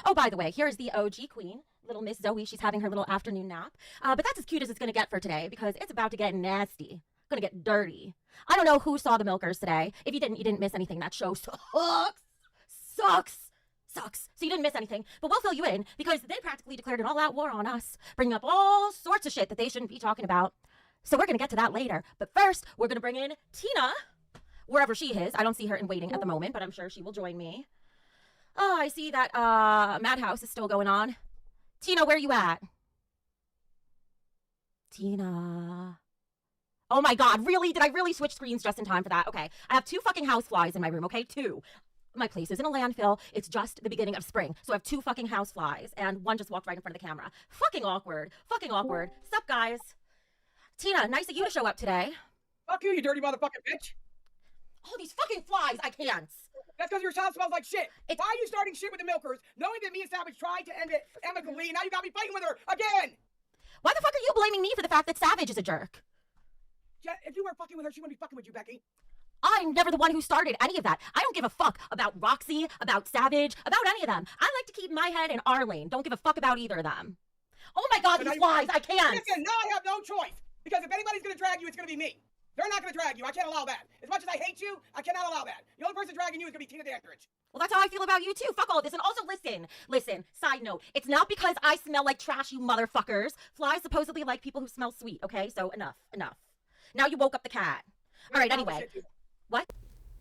Oh, by the way, here's the OG queen, little Miss Zoe. She's having her little afternoon nap. But that's as cute as it's going to get for today because it's about to get nasty. Going to get dirty. I don't know who saw the Milkers today. If you didn't miss anything. That show sucks. So you didn't miss anything. But we'll fill you in because they practically declared an all-out war on us, bringing up all sorts of shit that they shouldn't be talking about. So we're going to get to that later. But first, we're going to bring in Tina, wherever she is. I don't see her in waiting at the moment, but I'm sure she will join me. Oh, I see that Madhouse is still going on. Tina, where you at? Tina. Oh my God, really? Did I really switch screens just in time for that? Okay, I have 2 fucking houseflies in my room, okay? 2. My place is in a landfill. It's just the beginning of spring. So I have 2 fucking houseflies, and one just walked right in front of the camera. Fucking awkward. Sup, guys? Tina, nice of you to show up today. Fuck you dirty motherfucking bitch. Oh, these fucking flies, I can't. That's because your house smells like shit. Why are you starting shit with the Milkers, knowing that me and Savage tried to end it amicably, and now you got me fighting with her again? Why the fuck are you blaming me for the fact that Savage is a jerk? Yeah, if you weren't fucking with her, she wouldn't be fucking with you, Becky. I'm never the one who started any of that. I don't give a fuck about Roxy, about Savage, about any of them. I like to keep my head in our lane. Don't give a fuck about either of them. Oh my God, these flies, I can't. Listen, now I have no choice. Because if anybody's gonna drag you, it's gonna be me. They're not gonna drag you. I can't allow that. As much as I hate you, I cannot allow that. The only person dragging you is gonna be Tina Dandridge. Well, that's how I feel about you too. Fuck all of this. And also listen, side note, it's not because I smell like trash, you motherfuckers. Flies supposedly like people who smell sweet, okay? So enough. Now you woke up the cat. All right, anyway. What?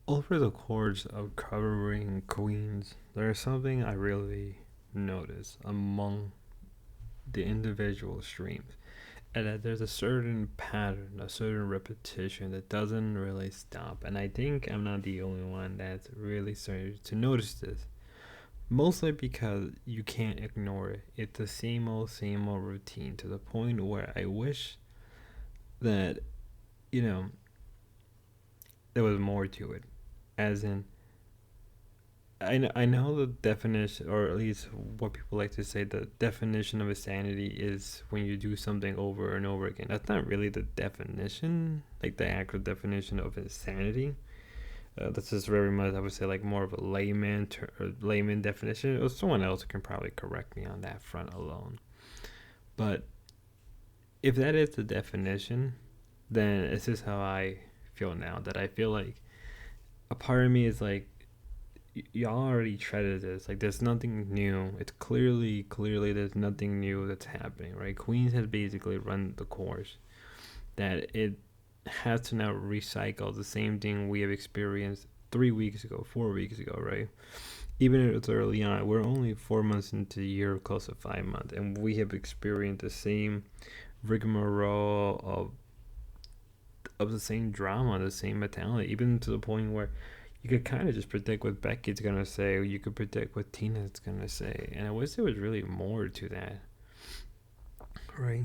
Over the course of covering Queens, there's something I really noticed among the individual streams. And that there's a certain pattern, a certain repetition that doesn't really stop. And I think I'm not the only one that's really started to notice this. Mostly because you can't ignore it. It's the same old routine to the point where I wish that, there was more to it. As in, I know the definition, or at least what people like to say, the definition of insanity is when you do something over and over again. That's not really the definition, like the actual definition of insanity. That's just very much, I would say, like more of a layman definition. Or someone else can probably correct me on that front alone. But if that is the definition, then it's just how I feel now. That I feel like a part of me is like, y'all already treaded this. Like, there's nothing new. It's clearly there's nothing new that's happening, right? Queens has basically run the course. That it has to now recycle the same thing we have experienced 4 weeks ago, right? Even if it's early on, we're only 4 months into the year, close to 5 months, and we have experienced the same rigmarole of the same drama, the same mentality, even to the point where you could kind of just predict what Becky's going to say, or you could predict what Tina's going to say. And I wish there was really more to that. Right?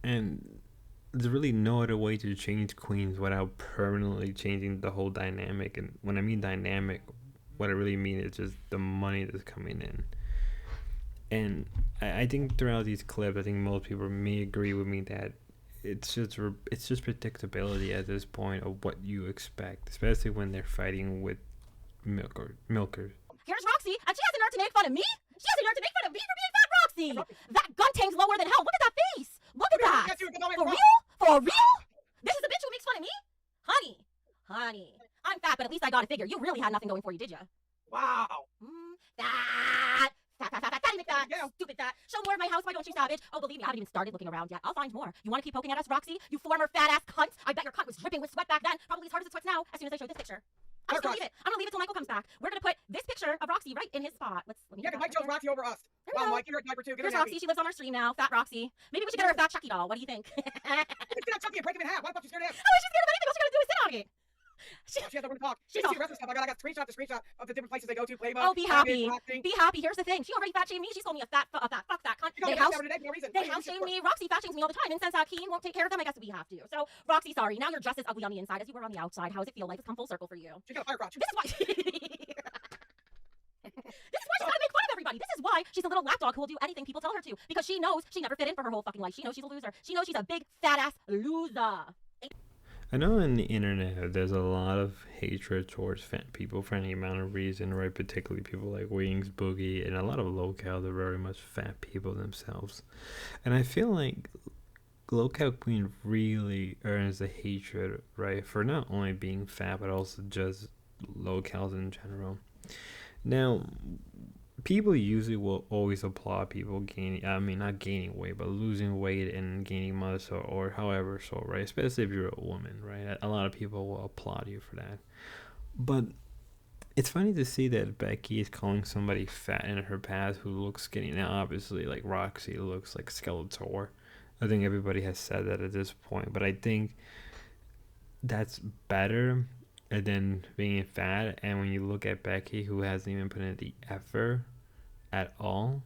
And there's really no other way to change Queens without permanently changing the whole dynamic. And when I mean dynamic, what I really mean is just the money that's coming in. And I think throughout these clips, I think most people may agree with me that it's just predictability at this point of what you expect, especially when they're fighting with milkers. Here's Roxy, and she has the nerve to make fun of me? She has the nerve to make fun of me for being fat, Roxy! That gun tank's lower than hell. Look at that face! Look at that! For real? This is the bitch who makes fun of me? Honey, I'm fat, but at least I got a figure. You really had nothing going for you, did you? Wow. Fat, stupid fat. Show more of my house, why don't you, Savage? Oh, believe me, I haven't even started looking around yet. I'll find more. You want to keep poking at us, Roxy? You former fat-ass cunt? I bet your cunt was dripping with sweat back then. Probably as hard as it sweats now, as soon as I show this picture. I'm just gonna leave it. I'm gonna leave it till Michael comes back. We're gonna put this picture of Roxy right in his spot. Let me because Mike chose Roxy over us. Wow, Mike, you're a diaper too. Here's Roxy. She lives on our stream now. Fat Roxy. Maybe we should get her a fat Chucky doll. What do you think? Let's get that Chucky and break him in half. Why the fuck you scared of him? Oh, she's scared of anything. All she's gonna do is sit on it. She has nowhere to talk. She see the rest of the stuff. I got screenshot of the different places they go to. Playboy. Oh, be happy. Be happy. Here's the thing. She already fat shamed me. She's called me a fat fuck that cunt. They house shamed me. Roxy fat shames me all the time. And since Hakeem won't take care of them, I guess we have to. So, Roxy, sorry. Now you're just as ugly on the inside as you were on the outside. How does it feel? Life has come full circle for you. She got a fire crotch. This is why. This is why she's gotta make fun of everybody. This is why she's a little lapdog who will do anything people tell her to. Because she knows she never fit in for her whole fucking life. She knows she's a loser. She knows she's a big fat ass loser. I know on the internet there's a lot of hatred towards fat people for any amount of reason, right? Particularly people like Wings, Boogie, and a lot of locals are very much fat people themselves. And I feel like lolcowqueen really earns the hatred, right? For not only being fat, but also just locals in general. Now, people usually will always applaud people gaining, I mean, not gaining weight, but losing weight and gaining muscle or however so, right? Especially if you're a woman, right? A lot of people will applaud you for that. But it's funny to see that Becky is calling somebody fat in her past who looks skinny. Now, obviously, like Roxy looks like Skeletor. I think everybody has said that at this point, but I think that's better than being fat. And when you look at Becky, who hasn't even put in the effort at all,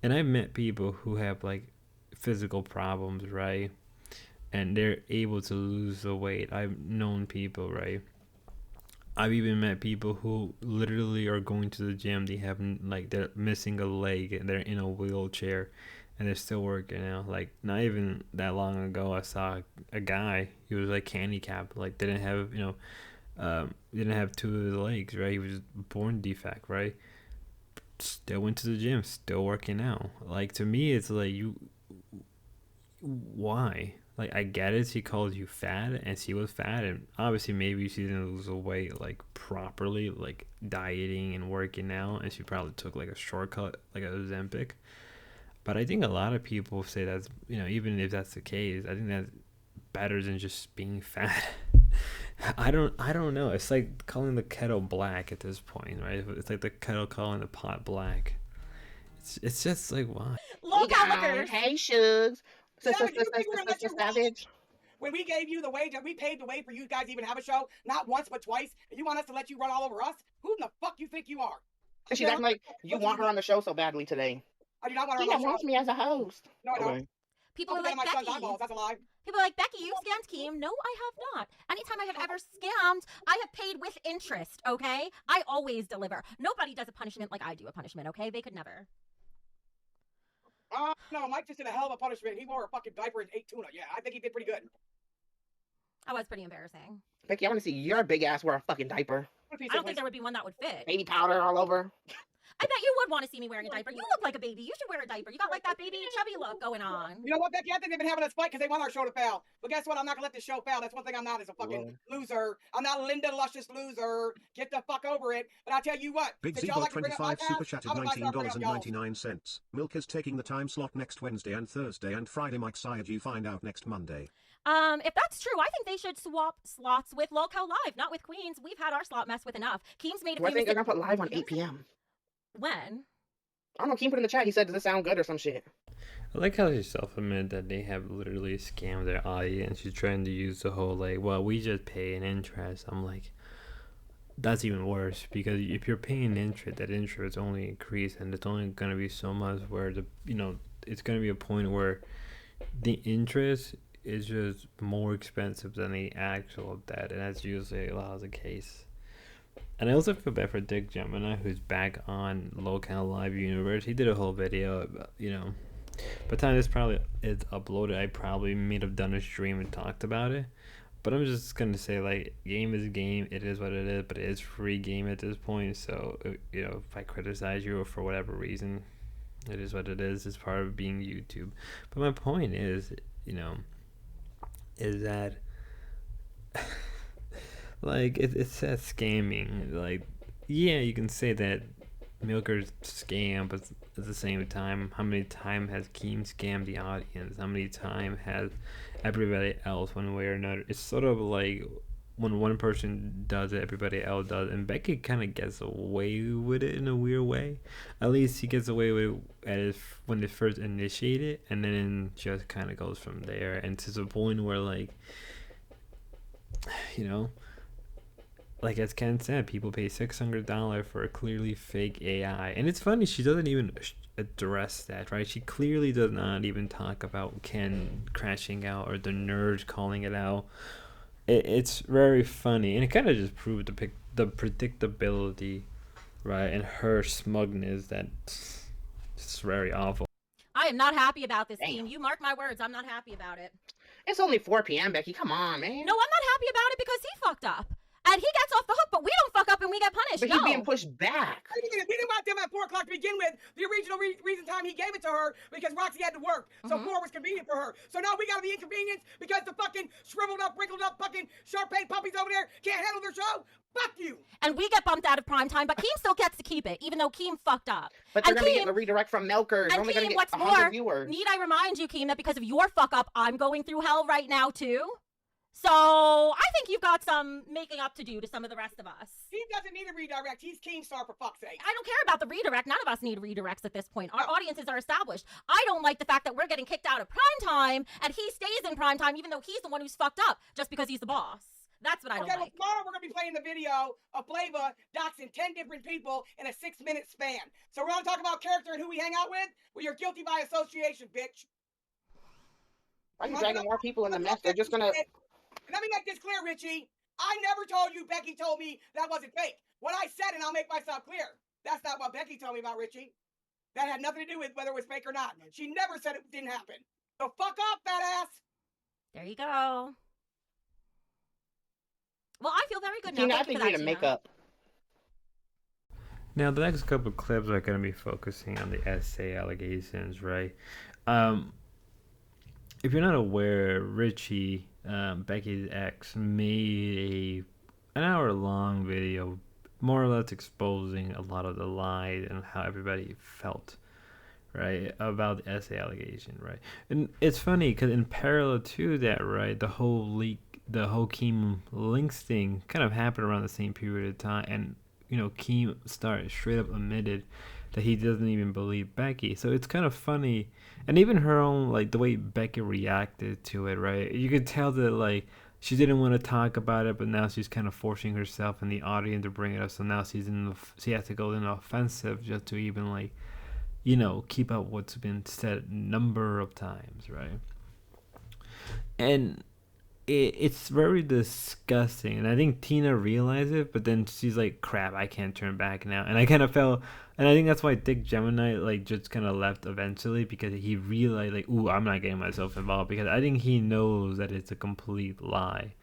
and I've met people who have like physical problems, right? And they're able to lose the weight. I've known people, right? I've even met people who literally are going to the gym. They have like they're missing a leg and they're in a wheelchair, and they're still working out. Like not even that long ago, I saw a guy. He was like handicapped, like didn't have didn't have two of his legs, right? He was born defect, right? Still went to the gym, still working out. Like to me, it's like why? Like I get it, she called you fat, and she was fat, and obviously maybe she didn't lose the weight like properly, like dieting and working out, and she probably took like a shortcut, like a Ozempic. But I think a lot of people say that's even if that's the case, I think that's better than just being fat. I don't know. It's like calling the kettle black at this point, right? It's like the kettle calling the pot black. It's just like why? Hey guys, Lolcowlickers. hey Shugs, Savage, do you think we're gonna let you Savage. when we gave you the wage and we paid the way for you guys to even have a show, not once but twice, and you want us to let you run all over us? Who in the fuck you think you are? And she's acting like you want her on the show so badly today. I do not want her Tina on my wants show. me as a host. No, I don't. Okay. People I'll are put that like on my son's Becky. eyeballs. That's a lie. People are like, Becky, you've scammed Keem. No, I have not. Anytime I have ever scammed, I have paid with interest, okay? I always deliver. Nobody does a punishment like I do a punishment, okay? They could never. No, Mike just did a hell of a punishment. He wore a fucking diaper and ate tuna. Yeah, I think he did pretty good. That was pretty embarrassing. Becky, I want to see your big ass wear a fucking diaper. What a piece I don't of think there would be one that would fit. Baby powder all over. I bet you would want to see me wearing a diaper. You look like a baby. You should wear a diaper. You got like that baby chubby look going on. You know what, Becky? I think they've been having us fight because they want our show to fail. But guess what? I'm not gonna let this show fail. That's one thing I'm not is a fucking loser. I'm not a Linda Luscious loser. Get the fuck over it. But I'll tell you what. Big since Z y'all bought like to bring up my 25 super past, chatted I'm gonna start bringing up y'all's. $19.99. Milker's taking the time slot next Wednesday and Thursday and Friday. Mike Syed, you find out next Monday. If that's true, I think they should swap slots with lolcowlive, not with Queens. We've had our slot messed with enough. Keem's made a Do I few think they're mistakes. gonna put live on 8 p.m.? When? I don't know. Keem put in the chat. He said, "Does it sound good or some shit?" I like how she self-admitted that they have literally scammed their audience. She's trying to use the whole like, well, we just pay an interest. I'm like, that's even worse because if you're paying interest, that interest only increase, and it's only gonna be so much where it's gonna be a point where the interest is just more expensive than the actual debt, and that's usually a lot of the case. And I also feel bad for Dick Gemini, who's back on lolcowlive universe. He did a whole video about, by the time this probably is uploaded, I probably may have done a stream and talked about it. But I'm just gonna say, like, game is game. It is what it is, but it is free game at this point. So, if I criticize you or for whatever reason, it is what it is. It's part of being YouTube. But my point is, is that like it's that scamming. Like, yeah, you can say that Milker's scam, but at the same time, how many times has Keem scammed the audience? How many times has everybody else, one way or another? It's sort of like when one person does it, everybody else does, and Becky kind of gets away with it in a weird way. At least he gets away with it when they first initiate it, and then just kind of goes from there, and to the point where, like, like as Ken said, people pay $600 for a clearly fake AI. And it's funny, she doesn't even address that, right? She clearly does not even talk about Ken crashing out or the nerds calling it out. It's very funny. And it kind of just proved the predictability, right? And her smugness that's just very awful. I am not happy about this Damn. team. You mark my words, I'm not happy about it. It's only 4 p.m., Becky. Come on, man. No, I'm not happy about it because he fucked up. And he gets off the hook, but we don't fuck up and we get punished. But he's being pushed back. He didn't want them at 4 o'clock to begin with. The original reason time he gave it to her because Roxy had to work. So 4 was convenient for her. So now we got to be inconvenienced because the fucking shriveled up, wrinkled up fucking Shar-Pei puppies over there can't handle their show. Fuck you. And we get bumped out of prime time, but Keem still gets to keep it, even though Keem fucked up. But they're And going to Keem- get a redirect from Milker. They're And only going to Keem, get what's 100 more, viewers. need I remind you, Keem, that because of your fuck up, I'm going through hell right now too? So I think you've got some making up to do to some of the rest of us. He doesn't need a redirect. He's Keemstar for fuck's sake. I don't care about the redirect. None of us need redirects at this point. Our audiences are established. I don't like the fact that we're getting kicked out of prime time and he stays in prime time even though he's the one who's fucked up just because he's the boss. That's what I don't Well, like. tomorrow we're going to be playing the video of Flava doxing 10 different people in a 6-minute span. So we're going to talk about character and who we hang out with. Well, you're guilty by association, bitch. Why are you dragging more people in the mess? They're just going to... Let me make this clear, Richie. I never told you Becky told me that wasn't fake. What I said, and I'll make myself clear, that's not what Becky told me about Richie. That had nothing to do with whether it was fake or not. She never said it didn't happen. So fuck off, fat ass. There you go. Well, I feel very good now. Tina, I Thank you think for you that, need to Tina. make up. Now, the next couple of clips are going to be focusing on the essay allegations, right? If you're not aware, Richie, Becky's ex, made an hour-long video more or less exposing a lot of the lies and how everybody felt, right, about the essay allegation, right? And it's funny because in parallel to that, right, the whole Keem links thing kind of happened around the same period of time, and Keem straight up admitted that he doesn't even believe Becky. So it's kind of funny, and even her own, like, the way Becky reacted to it, right? You could tell that, like, she didn't want to talk about it, but now she's kind of forcing herself and the audience to bring it up. So now she has to go in offensive just to even, like, keep up what's been said a number of times, right? And it's very disgusting, and I think Tina realized it, but then she's like, crap, I can't turn back now. And I kind of felt, and I think that's why Dick Gemini, like, just kind of left eventually, because he realized, like, ooh, I'm not getting myself involved, because I think he knows that it's a complete lie.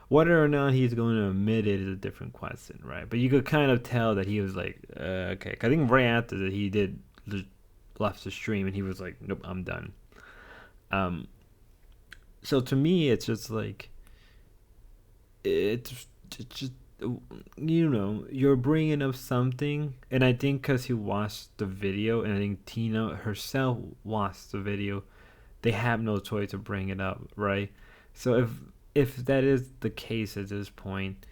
Whether or not he's going to admit it is a different question, right? But you could kind of tell that he was like, okay. 'Cause I think right after that he did left the stream, and he was like, nope, I'm done. So to me, it's just like, it's just, you're bringing up something, and I think because he watched the video, and I think Tina herself watched the video, they have no choice to bring it up, right? So if that is the case at this point,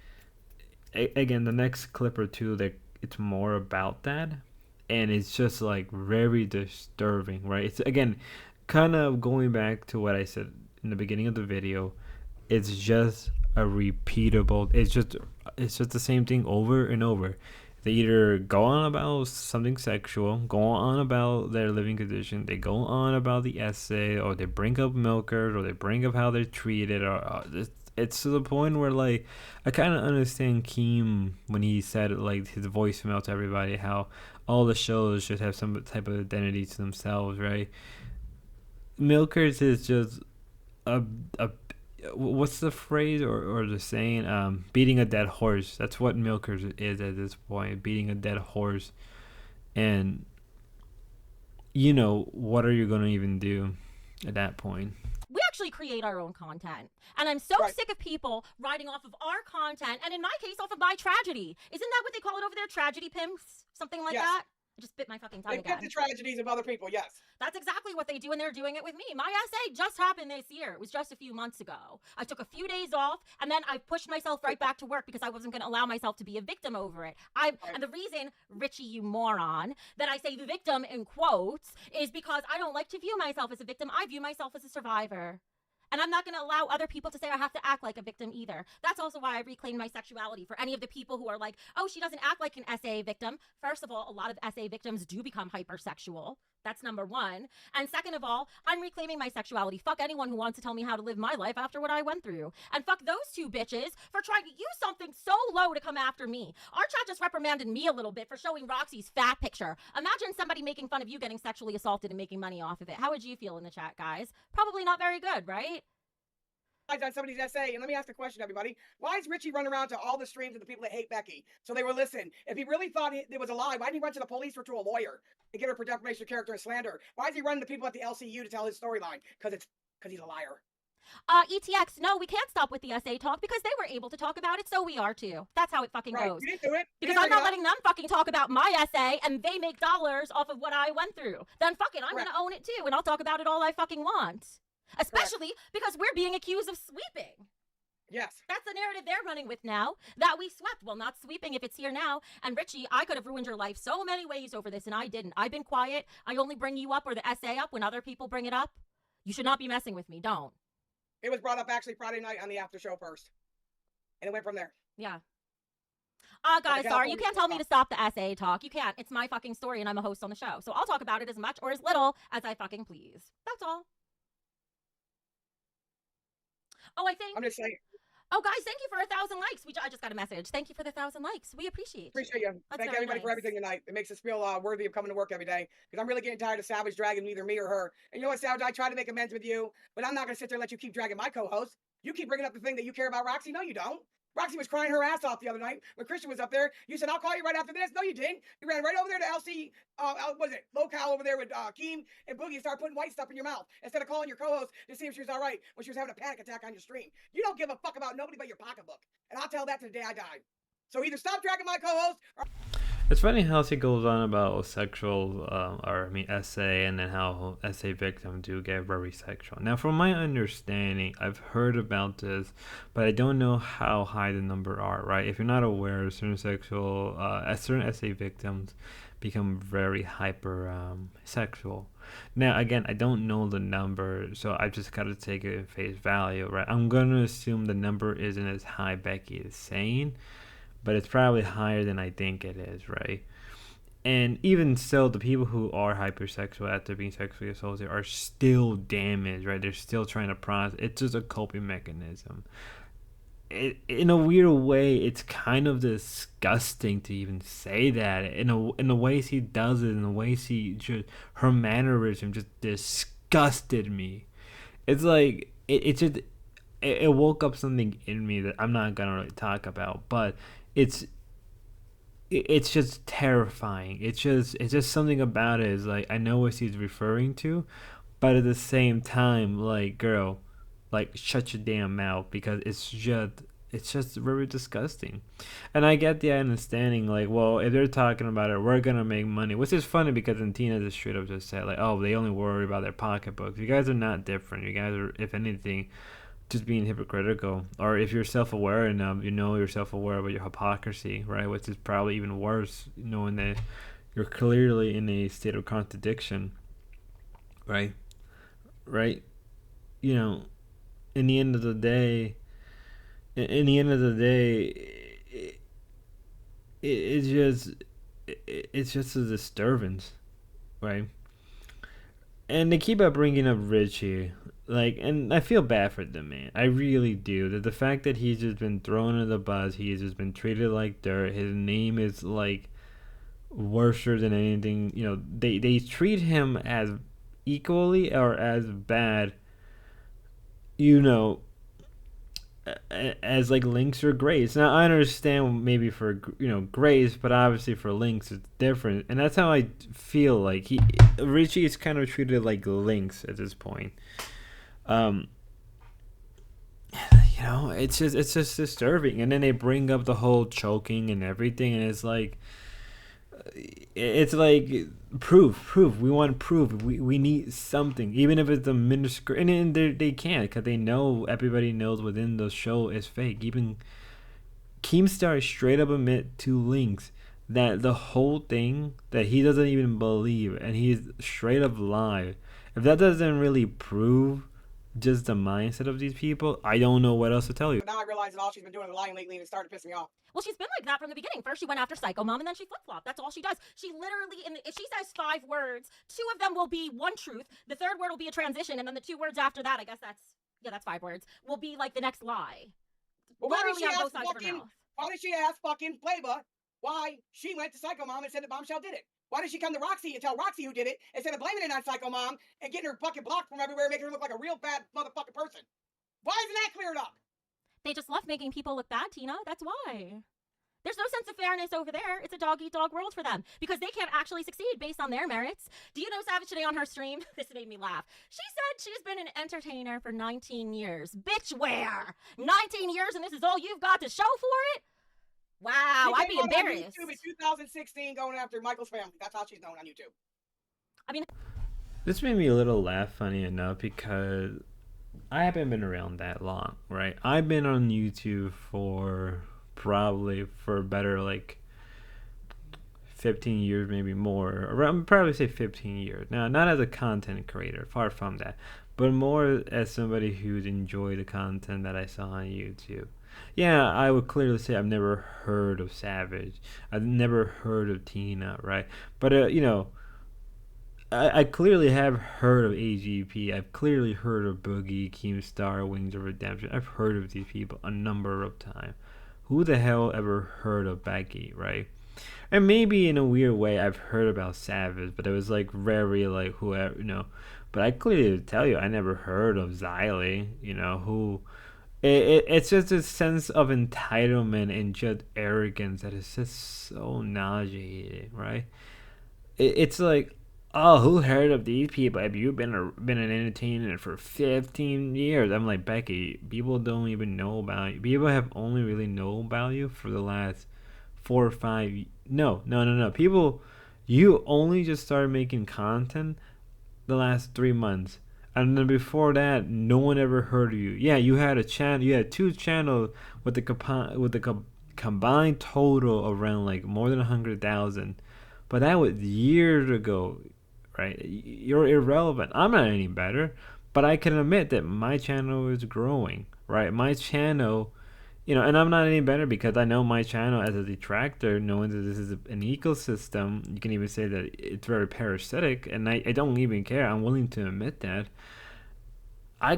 again, the next clip or two, that it's more about that, and it's just like very disturbing, right? It's, again, kind of going back to what I said in the beginning of the video. It's just a repeatable, it's just the same thing over and over. They either go on about something sexual, go on about their living condition, they go on about the essay, or they bring up milkers, or they bring up how they're treated, or it's to the point where, like, I kind of understand Keem when he said, like, his voicemail to everybody, how all the shows should have some type of identity to themselves, right? Milkers is just a what's the phrase or the saying, beating a dead horse. That's what Milkers is at this point, beating a dead horse. And what are you gonna even do at that point? We actually create our own content. And I'm so sick of people writing off of our content, and in my case, off of my tragedy. Isn't that what they call it over there? Tragedy pimps? Something like that? I just bit my fucking tongue They again. pimp the tragedies of other people, yes. That's exactly what they do, and they're doing it with me. My essay just happened this year. It was just a few months ago. I took a few days off, and then I pushed myself right back to work because I wasn't going to allow myself to be a victim over it. And the reason, Richie, you moron, that I say victim in quotes is because I don't like to view myself as a victim. I view myself as a survivor. And I'm not going to allow other people to say I have to act like a victim either. That's also why I reclaimed my sexuality. For any of the people who are like, oh, she doesn't act like an SA victim. First of all, a lot of SA victims do become hypersexual. That's number one. And second of all, I'm reclaiming my sexuality. Fuck anyone who wants to tell me how to live my life after what I went through. And fuck those two bitches for trying to use something so low to come after me. Our chat just reprimanded me a little bit for showing Roxy's fat picture. Imagine somebody making fun of you getting sexually assaulted and making money off of it. How would you feel in the chat, guys? Probably not very good, right? on somebody's essay, and let me ask a question, everybody. Why is Richie running around to all the streams of the people that hate Becky? So they will listen. If he really thought it was a lie, why didn't he run to the police or to a lawyer and get her for defamation of character and slander? Why is he running to people at the LCU to tell his storyline? Because he's a liar. ETX, no, we can't stop with the essay talk because they were able to talk about it, so we are too. That's how it fucking goes. You didn't do it. Because I'm not letting them fucking talk about my essay and they make dollars off of what I went through. Then fucking, I'm going to own it too and I'll talk about it all I fucking want. Especially because we're being accused of sweeping. Yes. That's the narrative they're running with now, that we swept. Well, not sweeping if it's here now. And Richie, I could have ruined your life so many ways over this and I didn't. I've been quiet. I only bring you up or the essay up when other people bring it up. You should not be messing with me. Don't. It was brought up actually Friday night on the after show first. And it went from there. Yeah. Guys, sorry, you can't tell me to stop the essay talk. You can't. It's my fucking story and I'm a host on the show. So I'll talk about it as much or as little as I fucking please. That's all. Oh, I think. I'm just saying. Oh, guys, thank you for 1,000 likes. I just got a message. Thank you for the 1,000 likes. We appreciate you. Thank everybody for everything tonight. It makes us feel worthy of coming to work every day. Because I'm really getting tired of Savage dragging either me or her. And you know what, Savage? I try to make amends with you, but I'm not going to sit there and let you keep dragging my co-host. You keep bringing up the thing that you care about Roxy. No, you don't. Roxy was crying her ass off the other night when Christian was up there. You said, I'll call you right after this. No, you didn't. You ran right over there to LC, was it Local over there with Keem and Boogie and started putting white stuff in your mouth instead of calling your co-host to see if she was all right when she was having a panic attack on your stream. You don't give a fuck about nobody but your pocketbook. And I'll tell that to the day I die. So either stop dragging my co-host or... It's funny how she goes on about sexual, essay, and then how essay victims do get very sexual. Now, from my understanding, I've heard about this, but I don't know how high the number are, right? If you're not aware, certain certain essay victims become very hyper sexual. Now, again, I don't know the number, so I just got to take it at face value, right? I'm going to assume the number isn't as high Becky is saying, but it's probably higher than I think it is, right? And even so, the people who are hypersexual after being sexually assaulted are still damaged, right? They're still trying to process. It's just a coping mechanism. In a weird way, it's kind of disgusting to even say that. In the ways he does it, in the ways her mannerism just disgusted me. It's like it woke up something in me that I'm not gonna really talk about, but it's just terrifying. It's just something about it is like, I know what she's referring to, but at the same time, like, girl, like, shut your damn mouth, because it's just very disgusting. And I get the understanding, like, well, if they're talking about it, we're gonna make money, which is funny because then Tina just straight up just said, like, oh, they only worry about their pocketbooks. You guys are not different. You guys are, if anything, just being hypocritical. Or if you're self-aware enough, you know you're self-aware about your hypocrisy, right? Which is probably even worse, knowing that you're clearly in a state of contradiction, right? You know, in the end of the day, it's just a disturbance, right? And they keep up bringing up Richie, like, and I feel bad for the man. I really do. That the fact that he's just been thrown under the bus, he's just been treated like dirt. His name is like worse than anything. You know, they treat him as equally or as bad, you know, as like Lynx or Grace. Now I understand maybe for, you know, Grace, but obviously for Lynx it's different, and that's how I feel like Richie is kind of treated like Lynx at this point. You know, it's just disturbing. And then they bring up the whole choking and everything, and it's like proof. We want proof. We need something, even if it's the minuscule. And they can't, because they know, everybody knows within the show is fake. Even Keemstar straight up admit to Lynx that the whole thing that he doesn't even believe, and he's straight up lied. If that doesn't really prove just the mindset of these people, I don't know what else to tell you. But now I realize that all she's been doing is lying lately, and it started to piss me off. Well, she's been like that from the beginning. First, she went after Psycho Mom, and then she flip-flopped. That's all she does. She literally, if she says 5 words, 2 of them will be one truth. The third word will be a transition, and then the 2 words after that, I guess that's 5 words, will be like the next lie. Well, why did she ask fucking Flava why she went to Psycho Mom and said that Bombshell did it? Why did she come to Roxy and tell Roxy who did it instead of blaming it on Psycho Mom and getting her fucking blocked from everywhere, making her look like a real bad motherfucking person? Why isn't that cleared up? They just love making people look bad, Tina. That's why. There's no sense of fairness over there. It's a dog-eat-dog world for them because they can't actually succeed based on their merits. Do you know Savage today on her stream? This made me laugh. She said she's been an entertainer for 19 years. Bitch, where? 19 years and this is all you've got to show for it? Wow, I'd be embarrassed. YouTube in 2016 going after Michael's family. That's how she's known on YouTube. I mean, This made me a little laugh, funny enough, because I haven't been around that long, right? I've been on YouTube for probably for better like 15 years, maybe more. Around, probably say 15 years. Now, not as a content creator, far from that, but more as somebody who'd enjoy the content that I saw on YouTube. Yeah, I would clearly say I've never heard of Savage. I've never heard of Tina, right? But, you know, I clearly have heard of AGP. I've clearly heard of Boogie, Keemstar, Wings of Redemption. I've heard of these people a number of times. Who the hell ever heard of Becky, right? And maybe in a weird way I've heard about Savage, but it was like very like whoever, you know. But I clearly tell you I never heard of Xylee, you know, who it's just a sense of entitlement and just arrogance that is just so nauseating, right? It's like, oh, who heard of these people? Have you been an entertainer for 15 years? I'm like, Becky, people don't even know about you. People have only really known about you for the last 4 or 5. No. People, you only just started making content the last 3 months, and then before that, no one ever heard of you. Yeah, you had a channel. You had 2 channels with the combined total around like more than 100,000, but that was years ago. Right, you're irrelevant. I'm not any better, but I can admit that my channel is growing. Right, my channel, you know, and I'm not any better because I know my channel as a detractor, knowing that this is an ecosystem. You can even say that it's very parasitic, and I don't even care. I'm willing to admit that. I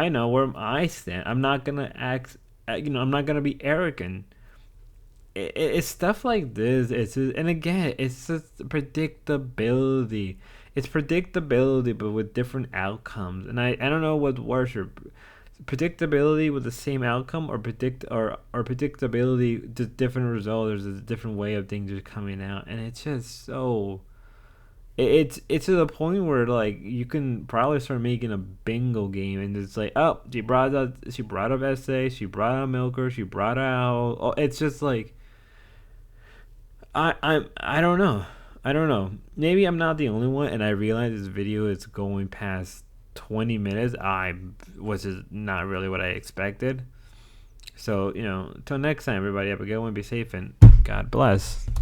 know where I stand. I'm not gonna act, you know, I'm not gonna be arrogant. It's stuff like this. It's just, and again, it's just predictability. It's predictability, but with different outcomes. And I don't know what's worse, or predictability with the same outcome, or predictability, just different results. There's a different way of things just coming out, and it's just so. It's to the point where like you can probably start making a bingo game, and it's like, oh, she brought up essay, she brought out Milker, she brought out. Oh, it's just like. I don't know. Maybe I'm not the only one, and I realize this video is going past 20 minutes. Which is not really what I expected. So, you know, till next time, everybody, have a good one, be safe, and God bless.